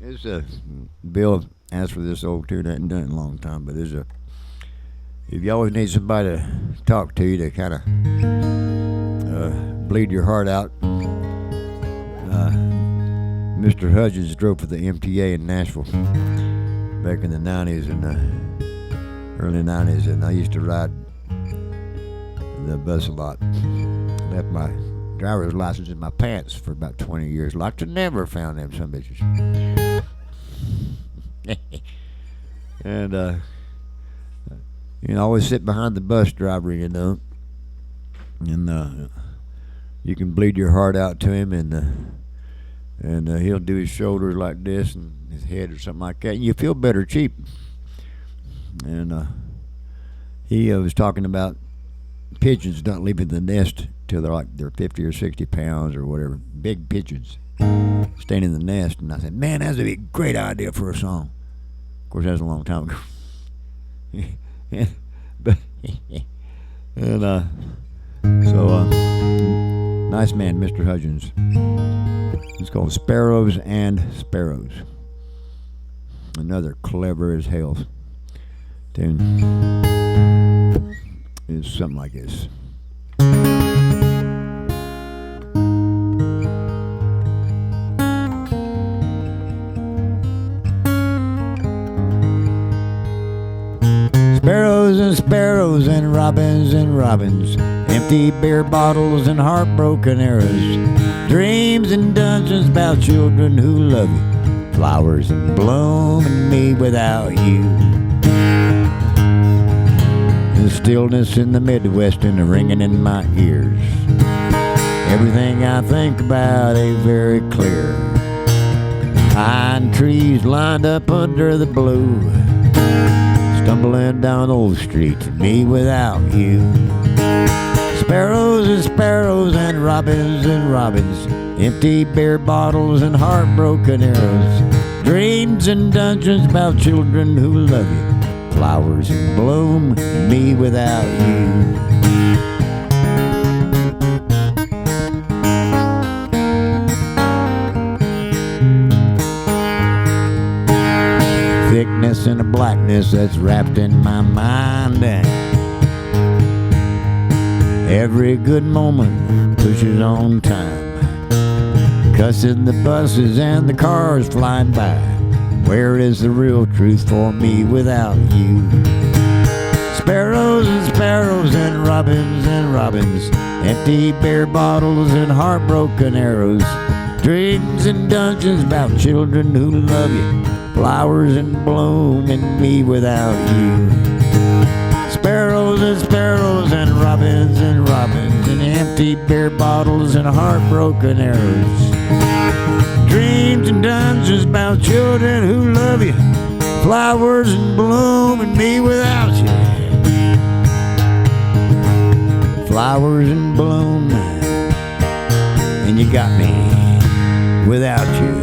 It's a Bill asked for this old tune. I hadn't done it in a long time, but if you always need somebody to talk to you to kind of bleed your heart out, Mr. Hudgens drove for the MTA in Nashville back in the 90s and early 90s, and I used to ride the bus a lot. Left my driver's license in my pants for about 20 years. Like to never found them some bitches. And I always sit behind the bus driver, and you can bleed your heart out to him, and he'll do his shoulders like this and his head or something like that, and you feel better cheap. And he was talking about pigeons not leaving the nest till they're 50 or 60 pounds or whatever. Big pigeons staying in the nest. And I said, man, that'd be a great idea for a song. Of course, that was a long time ago. Nice man, Mr. Hudgens. It's called Sparrows and Sparrows. Another clever as hell tune. It's something like this. Sparrows and sparrows and robins, empty beer bottles and heartbroken arrows, dreams and dungeons about children who love you, flowers in bloom and me without you. The stillness in the Midwest and the ringing in my ears. Everything I think about ain't very clear. Pine trees lined up under the blue, stumbling down Old Street, me without you. Sparrows and sparrows and robins, empty beer bottles and heartbroken arrows, dreams and dungeons about children who love you, flowers in bloom, me without you. Thickness and a blackness that's wrapped in my mind, and every good moment pushes on time, cussing the buses and the cars flying by. Where is the real truth for me without you? Sparrows and sparrows and robins, empty beer bottles and heartbroken arrows, dreams and dungeons about children who love you, flowers in bloom and me without you. Sparrows and sparrows and robins, and empty beer bottles and heartbroken arrows, dreams and dungeons about children who love you, flowers in bloom and me without you. Flowers in bloom, and you got me without you.